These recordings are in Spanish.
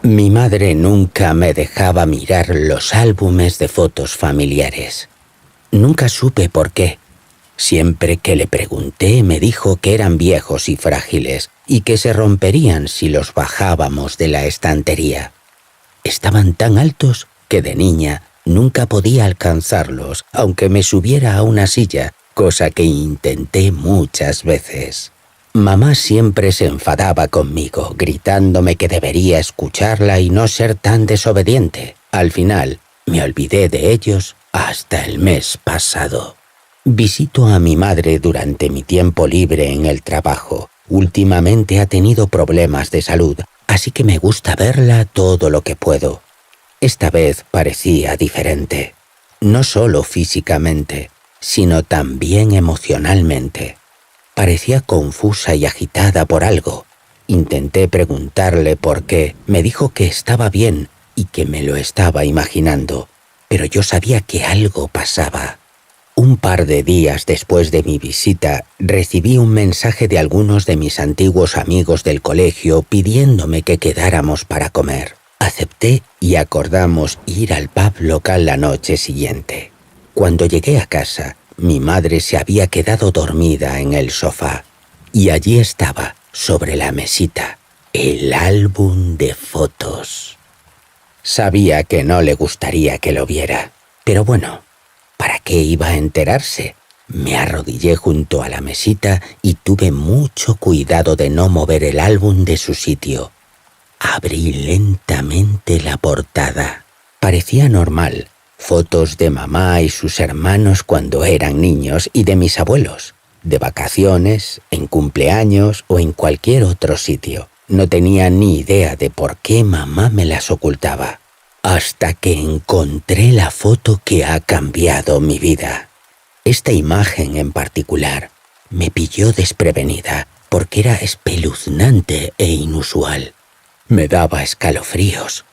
Mi madre nunca me dejaba mirar los álbumes de fotos familiares. Nunca supe por qué. Siempre que le pregunté me dijo que eran viejos y frágiles y que se romperían si los bajábamos de la estantería. Estaban tan altos que de niña nunca podía alcanzarlos, aunque me subiera a una silla, cosa que intenté muchas veces. Mamá siempre se enfadaba conmigo, gritándome que debería escucharla y no ser tan desobediente. Al final, me olvidé de ellos hasta el mes pasado. Visito a mi madre durante mi tiempo libre en el trabajo. Últimamente ha tenido problemas de salud, así que me gusta verla todo lo que puedo. Esta vez parecía diferente, no solo físicamente, sino también emocionalmente. Parecía confusa y agitada por algo. Intenté preguntarle por qué. Me dijo que estaba bien y que me lo estaba imaginando, pero yo sabía que algo pasaba. Un par de días después de mi visita, recibí un mensaje de algunos de mis antiguos amigos del colegio pidiéndome que quedáramos para comer. Acepté y acordamos ir al pub local la noche siguiente. Cuando llegué a casa, mi madre se había quedado dormida en el sofá y allí estaba, sobre la mesita, el álbum de fotos. Sabía que no le gustaría que lo viera, pero bueno, ¿para qué iba a enterarse? Me arrodillé junto a la mesita y tuve mucho cuidado de no mover el álbum de su sitio. Abrí lentamente la portada. Parecía normal. Fotos de mamá y sus hermanos cuando eran niños y de mis abuelos, de vacaciones, en cumpleaños o en cualquier otro sitio. No tenía ni idea de por qué mamá me las ocultaba, hasta que encontré la foto que ha cambiado mi vida. Esta imagen en particular me pilló desprevenida porque era espeluznante e inusual. Me daba escalofríos.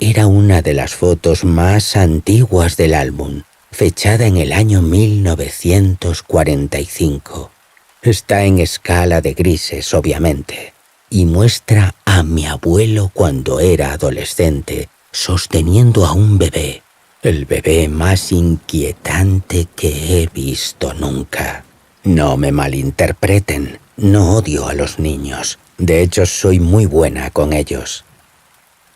Era una de las fotos más antiguas del álbum, fechada en el año 1945. Está en escala de grises, obviamente, y muestra a mi abuelo cuando era adolescente, sosteniendo a un bebé, el bebé más inquietante que he visto nunca. No me malinterpreten, no odio a los niños, de hecho soy muy buena con ellos.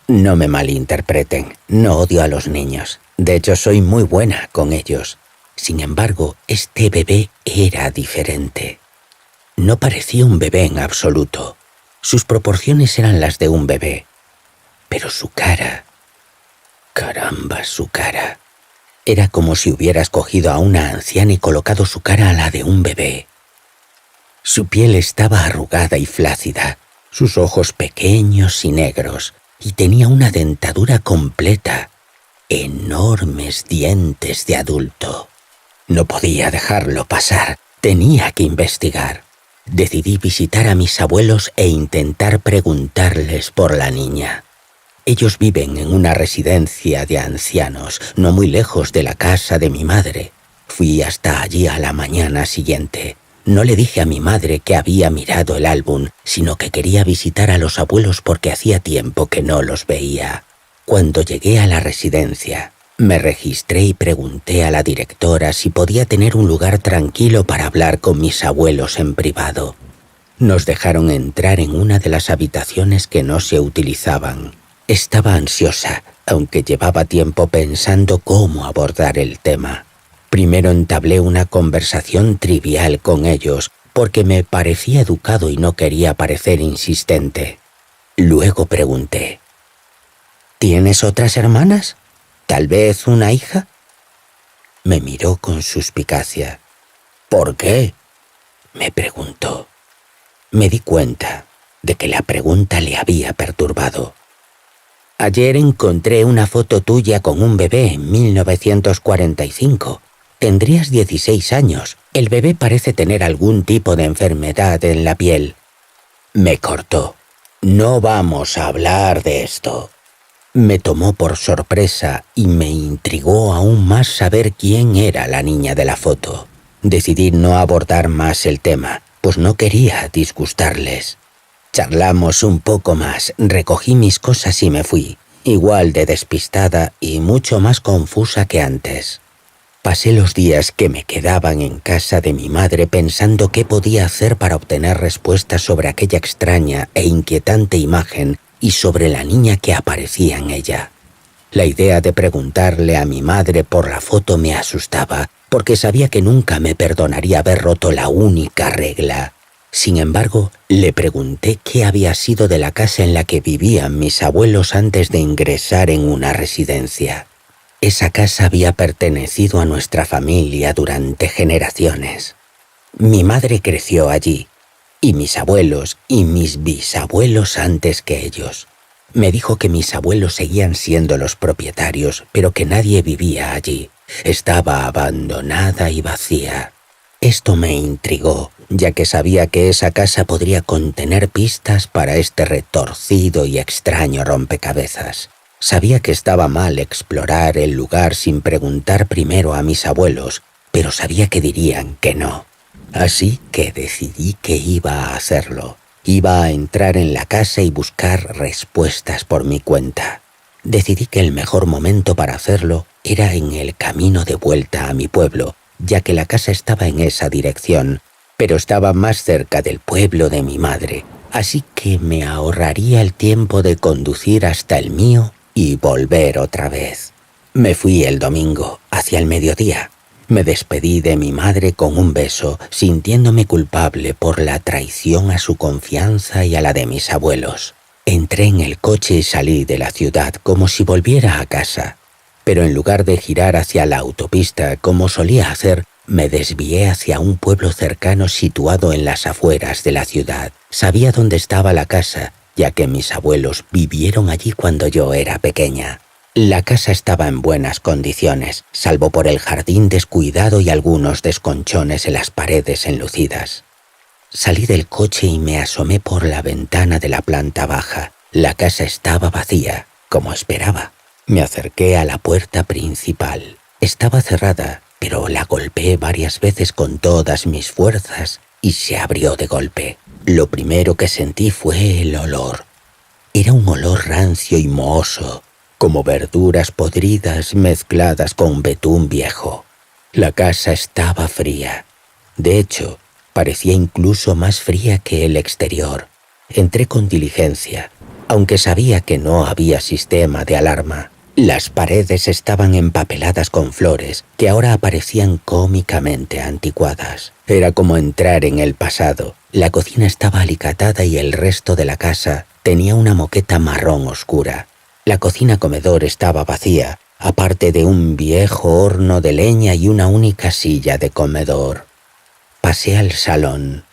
No me malinterpreten, no odio a los niños. De hecho, soy muy buena con ellos. Sin embargo, este bebé era diferente. No parecía un bebé en absoluto. Sus proporciones eran las de un bebé. Pero su cara... Caramba, su cara. Era como si hubieras cogido a una anciana y colocado su cara a la de un bebé. Su piel estaba arrugada y flácida, sus ojos pequeños y negros, y tenía una dentadura completa, enormes dientes de adulto. No podía dejarlo pasar, tenía que investigar. Decidí visitar a mis abuelos e intentar preguntarles por la niña. Ellos viven en una residencia de ancianos, no muy lejos de la casa de mi madre. Fui hasta allí a la mañana siguiente. No le dije a mi madre que había mirado el álbum, sino que quería visitar a los abuelos porque hacía tiempo que no los veía. Cuando llegué a la residencia, me registré y pregunté a la directora si podía tener un lugar tranquilo para hablar con mis abuelos en privado. Nos dejaron entrar en una de las habitaciones que no se utilizaban. Estaba ansiosa, aunque llevaba tiempo pensando cómo abordar el tema. Primero entablé una conversación trivial con ellos, porque me parecía educado y no quería parecer insistente. Luego pregunté, ¿tienes otras hermanas? ¿Tal vez una hija? Me miró con suspicacia. ¿Por qué?, me preguntó. Me di cuenta de que la pregunta le había perturbado. Ayer encontré una foto tuya con un bebé en 1945. Tendrías 16 años. El bebé parece tener algún tipo de enfermedad en la piel. Me cortó. No vamos a hablar de esto. Me tomó por sorpresa y me intrigó aún más saber quién era la niña de la foto. Decidí no abordar más el tema, pues no quería disgustarles. Charlamos un poco más, recogí mis cosas y me fui, igual de despistada y mucho más confusa que antes. Pasé los días que me quedaban en casa de mi madre pensando qué podía hacer para obtener respuestas sobre aquella extraña e inquietante imagen y sobre la niña que aparecía en ella. La idea de preguntarle a mi madre por la foto me asustaba, porque sabía que nunca me perdonaría haber roto la única regla. Sin embargo, le pregunté qué había sido de la casa en la que vivían mis abuelos antes de ingresar en una residencia. Esa casa había pertenecido a nuestra familia durante generaciones. Mi madre creció allí, y mis abuelos y mis bisabuelos antes que ellos. Me dijo que mis abuelos seguían siendo los propietarios, pero que nadie vivía allí. Estaba abandonada y vacía. Esto me intrigó, ya que sabía que esa casa podría contener pistas para este retorcido y extraño rompecabezas. Sabía que estaba mal explorar el lugar sin preguntar primero a mis abuelos, pero sabía que dirían que no. Así que decidí que iba a hacerlo. Iba a entrar en la casa y buscar respuestas por mi cuenta. Decidí que el mejor momento para hacerlo era en el camino de vuelta a mi pueblo, ya que la casa estaba en esa dirección, pero estaba más cerca del pueblo de mi madre, así que me ahorraría el tiempo de conducir hasta el mío y volver otra vez. Me fui el domingo, hacia el mediodía. Me despedí de mi madre con un beso, sintiéndome culpable por la traición a su confianza y a la de mis abuelos. Entré en el coche y salí de la ciudad como si volviera a casa. Pero en lugar de girar hacia la autopista como solía hacer, me desvié hacia un pueblo cercano situado en las afueras de la ciudad. Sabía dónde estaba la casa, ya que mis abuelos vivieron allí cuando yo era pequeña. La casa estaba en buenas condiciones, salvo por el jardín descuidado y algunos desconchones en las paredes enlucidas. Salí del coche y me asomé por la ventana de la planta baja. La casa estaba vacía, como esperaba. Me acerqué a la puerta principal. Estaba cerrada, pero la golpeé varias veces con todas mis fuerzas y se abrió de golpe. Lo primero que sentí fue el olor. Era un olor rancio y mohoso, como verduras podridas mezcladas con betún viejo. La casa estaba fría. De hecho, parecía incluso más fría que el exterior. Entré con diligencia, aunque sabía que no había sistema de alarma. Las paredes estaban empapeladas con flores, que ahora aparecían cómicamente anticuadas. Era como entrar en el pasado. La cocina estaba alicatada y el resto de la casa tenía una moqueta marrón oscura. La cocina-comedor estaba vacía, aparte de un viejo horno de leña y una única silla de comedor. Pasé al salón.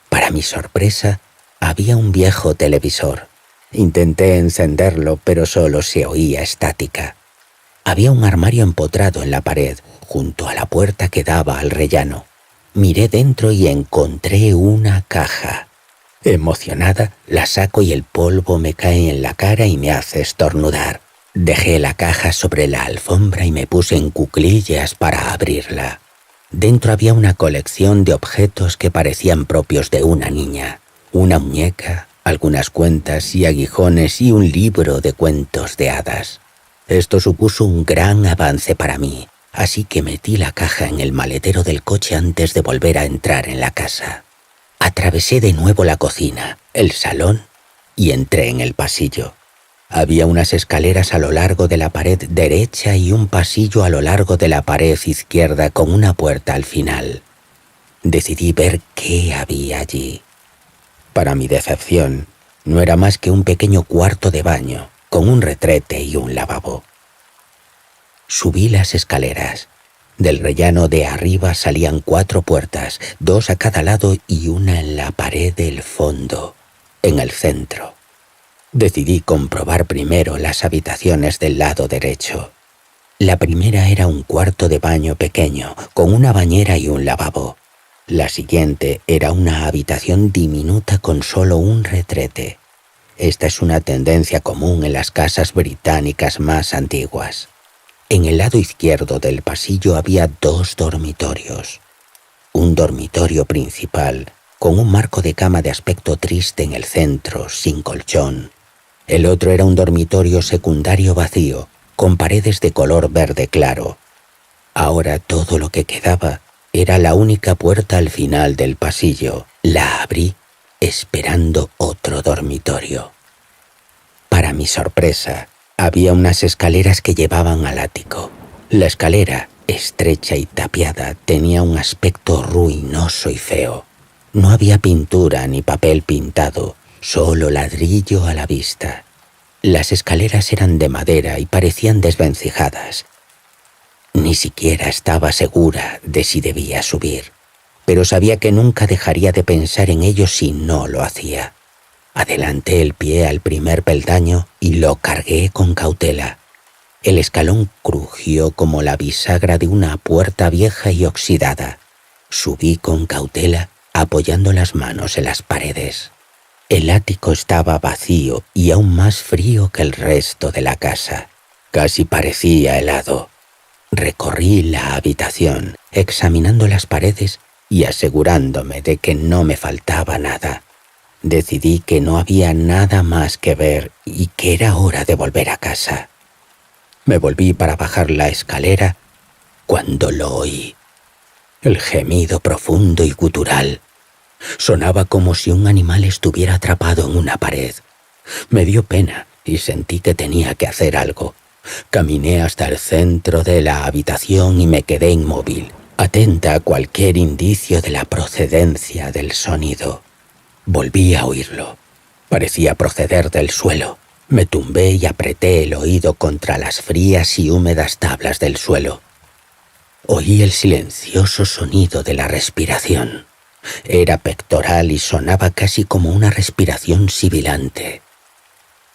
Para mi sorpresa, había un viejo televisor. Intenté encenderlo, pero solo se oía estática. Había un armario empotrado en la pared, junto a la puerta que daba al rellano. Miré dentro y encontré una caja. Emocionada, la saco y el polvo me cae en la cara y me hace estornudar. Dejé la caja sobre la alfombra y me puse en cuclillas para abrirla. Dentro había una colección de objetos que parecían propios de una niña. Una muñeca, algunas cuentas y aguijones y un libro de cuentos de hadas. Esto supuso un gran avance para mí, así que metí la caja en el maletero del coche antes de volver a entrar en la casa. Atravesé de nuevo la cocina, el salón y entré en el pasillo. Había unas escaleras a lo largo de la pared derecha y un pasillo a lo largo de la pared izquierda con una puerta al final. Decidí ver qué había allí. Para mi decepción, no era más que un pequeño cuarto de baño, con un retrete y un lavabo. Subí las escaleras. Del rellano de arriba salían 4 puertas, 2 a cada lado y una en la pared del fondo, en el centro. Decidí comprobar primero las habitaciones del lado derecho. La primera era un cuarto de baño pequeño, con una bañera y un lavabo. La siguiente era una habitación diminuta con solo un retrete. Esta es una tendencia común en las casas británicas más antiguas. En el lado izquierdo del pasillo había 2 dormitorios. Un dormitorio principal, con un marco de cama de aspecto triste en el centro, sin colchón. El otro era un dormitorio secundario vacío, con paredes de color verde claro. Ahora todo lo que quedaba era la única puerta al final del pasillo. La abrí, esperando otro dormitorio. Para mi sorpresa, había unas escaleras que llevaban al ático. La escalera, estrecha y tapiada, tenía un aspecto ruinoso y feo. No había pintura ni papel pintado, solo ladrillo a la vista. Las escaleras eran de madera y parecían desvencijadas. Ni siquiera estaba segura de si debía subir, pero sabía que nunca dejaría de pensar en ello si no lo hacía. Adelanté el pie al primer peldaño y lo cargué con cautela. El escalón crujió como la bisagra de una puerta vieja y oxidada. Subí con cautela, apoyando las manos en las paredes. El ático estaba vacío y aún más frío que el resto de la casa. Casi parecía helado. Recorrí la habitación, examinando las paredes y asegurándome de que no me faltaba nada. Decidí que no había nada más que ver y que era hora de volver a casa. Me volví para bajar la escalera cuando lo oí. El gemido profundo y gutural. Sonaba como si un animal estuviera atrapado en una pared. Me dio pena y sentí que tenía que hacer algo. Caminé hasta el centro de la habitación y me quedé inmóvil, atenta a cualquier indicio de la procedencia del sonido. Volví a oírlo. Parecía proceder del suelo. Me tumbé y apreté el oído contra las frías y húmedas tablas del suelo. Oí el silencioso sonido de la respiración. Era pectoral y sonaba casi como una respiración sibilante.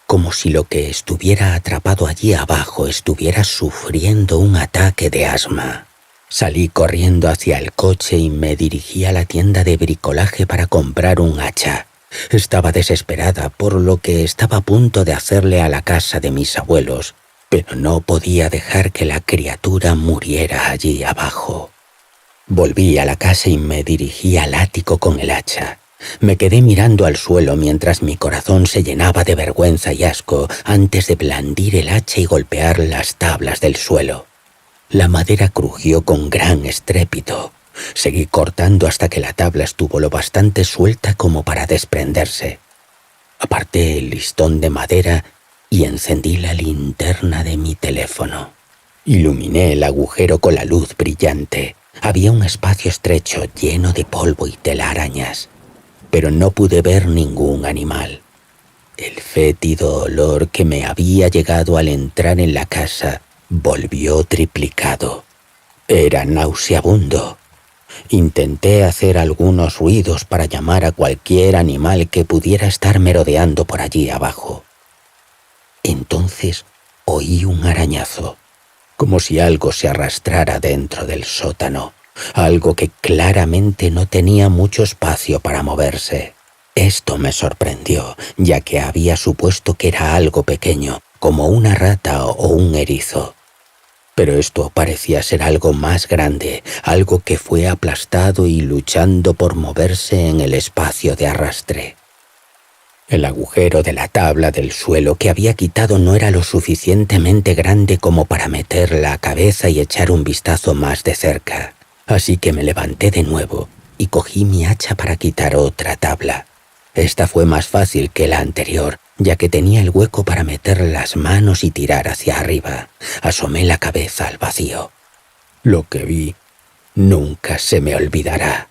Como si lo que estuviera atrapado allí abajo estuviera sufriendo un ataque de asma. Salí corriendo hacia el coche y me dirigí a la tienda de bricolaje para comprar un hacha. Estaba desesperada por lo que estaba a punto de hacerle a la casa de mis abuelos, pero no podía dejar que la criatura muriera allí abajo. Volví a la casa y me dirigí al ático con el hacha. Me quedé mirando al suelo mientras mi corazón se llenaba de vergüenza y asco antes de blandir el hacha y golpear las tablas del suelo. La madera crujió con gran estrépito. Seguí cortando hasta que la tabla estuvo lo bastante suelta como para desprenderse. Aparté el listón de madera y encendí la linterna de mi teléfono. Iluminé el agujero con la luz brillante. Había un espacio estrecho lleno de polvo y telarañas, pero no pude ver ningún animal. El fétido olor que me había llegado al entrar en la casa volvió triplicado. Era nauseabundo. Intenté hacer algunos ruidos para llamar a cualquier animal que pudiera estar merodeando por allí abajo. Entonces oí un arañazo, como si algo se arrastrara dentro del sótano, algo que claramente no tenía mucho espacio para moverse. Esto me sorprendió, ya que había supuesto que era algo pequeño, como una rata o un erizo. Pero esto parecía ser algo más grande, algo que fue aplastado y luchando por moverse en el espacio de arrastre. El agujero de la tabla del suelo que había quitado no era lo suficientemente grande como para meter la cabeza y echar un vistazo más de cerca. Así que me levanté de nuevo y cogí mi hacha para quitar otra tabla. Esta fue más fácil que la anterior, ya que tenía el hueco para meter las manos y tirar hacia arriba. Asomé la cabeza al vacío. Lo que vi nunca se me olvidará.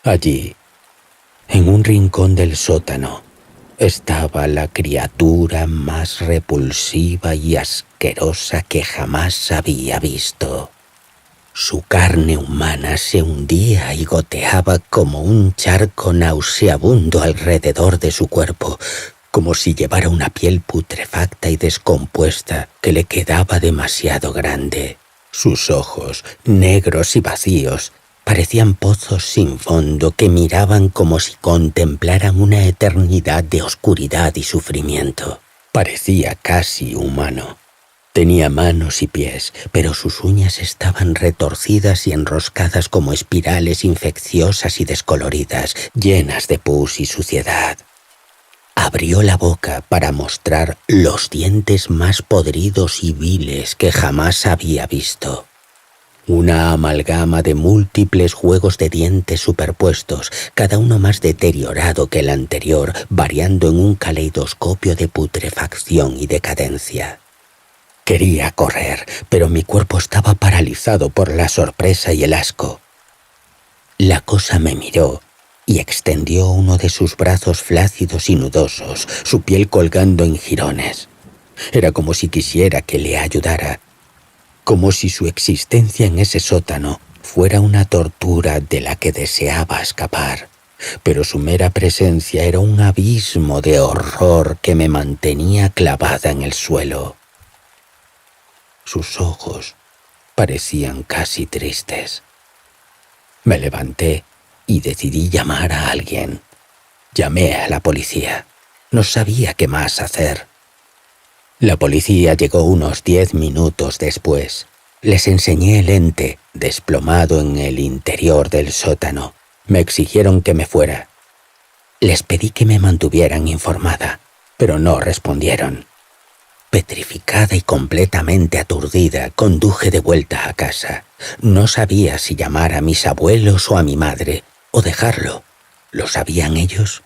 Allí, en un rincón del sótano, estaba la criatura más repulsiva y asquerosa que jamás había visto. Su carne humana se hundía y goteaba como un charco nauseabundo alrededor de su cuerpo, como si llevara una piel putrefacta y descompuesta que le quedaba demasiado grande. Sus ojos, negros y vacíos, parecían pozos sin fondo que miraban como si contemplaran una eternidad de oscuridad y sufrimiento. Parecía casi humano. Tenía manos y pies, pero sus uñas estaban retorcidas y enroscadas como espirales infecciosas y descoloridas, llenas de pus y suciedad. Abrió la boca para mostrar los dientes más podridos y viles que jamás había visto. Una amalgama de múltiples juegos de dientes superpuestos, cada uno más deteriorado que el anterior, variando en un caleidoscopio de putrefacción y decadencia. Quería correr, pero mi cuerpo estaba paralizado por la sorpresa y el asco. La cosa me miró y extendió uno de sus brazos flácidos y nudosos, su piel colgando en jirones. Era como si quisiera que le ayudara, como si su existencia en ese sótano fuera una tortura de la que deseaba escapar. Pero su mera presencia era un abismo de horror que me mantenía clavada en el suelo. Sus ojos parecían casi tristes. Me levanté y decidí llamar a alguien. Llamé a la policía. No sabía qué más hacer. La policía llegó unos 10 minutos después. Les enseñé el ente desplomado en el interior del sótano. Me exigieron que me fuera. Les pedí que me mantuvieran informada, pero no respondieron. Petrificada y completamente aturdida, conduje de vuelta a casa. No sabía si llamar a mis abuelos o a mi madre, o dejarlo. ¿Lo sabían ellos?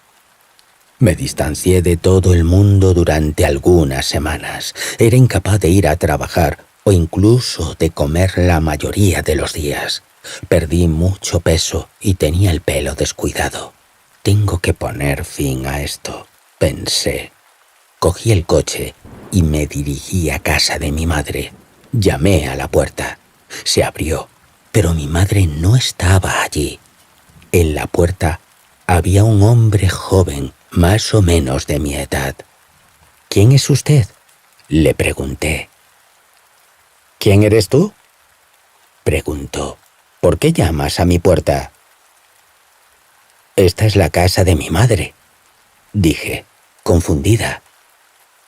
Me distancié de todo el mundo durante algunas semanas. Era incapaz de ir a trabajar o incluso de comer la mayoría de los días. Perdí mucho peso y tenía el pelo descuidado. Tengo que poner fin a esto, pensé. Cogí el coche y me dirigí a casa de mi madre. Llamé a la puerta. Se abrió, pero mi madre no estaba allí. En la puerta había un hombre joven, más o menos de mi edad. «¿Quién es usted?», le pregunté. «¿Quién eres tú?», preguntó. «¿Por qué llamas a mi puerta?». «Esta es la casa de mi madre», dije, confundida.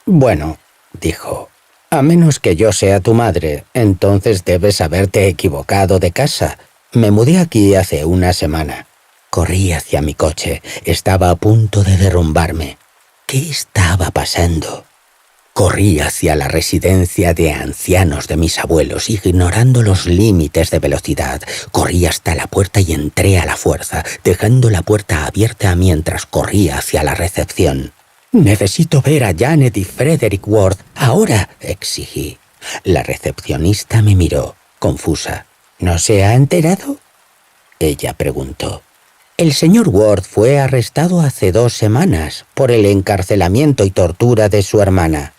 «Bueno», dijo, «a menos que yo sea tu madre, entonces debes haberte equivocado de casa. Me mudé aquí hace una semana». Corrí hacia mi coche. Estaba a punto de derrumbarme. ¿Qué estaba pasando? Corrí hacia la residencia de ancianos de mis abuelos, ignorando los límites de velocidad. Corrí hasta la puerta y entré a la fuerza, dejando la puerta abierta mientras corría hacia la recepción. «Necesito ver a Janet y Frederick Ward, ahora», exigí. La recepcionista me miró, confusa. «¿No se ha enterado?», ella preguntó. «El señor Ward fue arrestado hace 2 semanas por el encarcelamiento y tortura de su hermana».